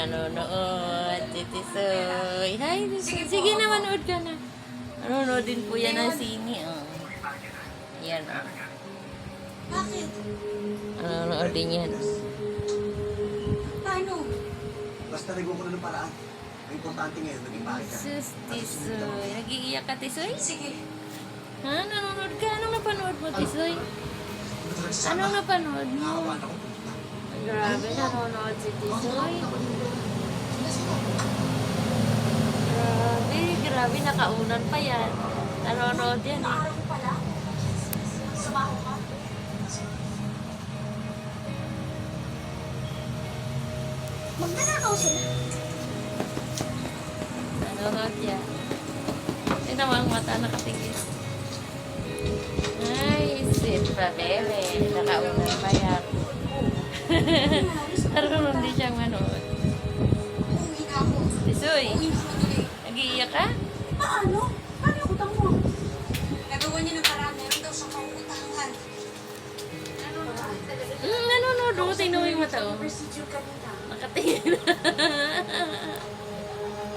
nanonood. Titi Soy. Hi, Titi. Sige na, manood ka na. Nanonood din po yan ng sini. Oh. Yan, oh. Bakit? Nanonood din yan. Paano? Basta nagawa ko na ng paraan. Ang importante ngayon, naging bakit ka. Sus, Tisoy. Nag-iiyak ka, Tisoy? Sige. Ha? Nanonood ka? Anong napanood mo, Tisoy? Anong napanood mo? Nakakabahan ako. Grabe, nanonood si Tisoy. Grabe, nakaunan pa yan. Nanonood yan eh. Araw ko pala? Sumaho ka? Magtanakaw sila. Nanonood yan. Tingnan mo ang mata nakatingin. Ay, sweet pa, bebe. Nakaunan pa yan. Marunong din siyang manood. Uuwi na ako. Tisoy, Uuwi na ako tuloy. nag-iiyak ka? Paano? Paano yung utang mo? Nagawa niya ng paraan. Meron daw siyang pauutangan. Nanonood. Tingnan mo yung mata, oh. Procedure kanina. Nakatingin.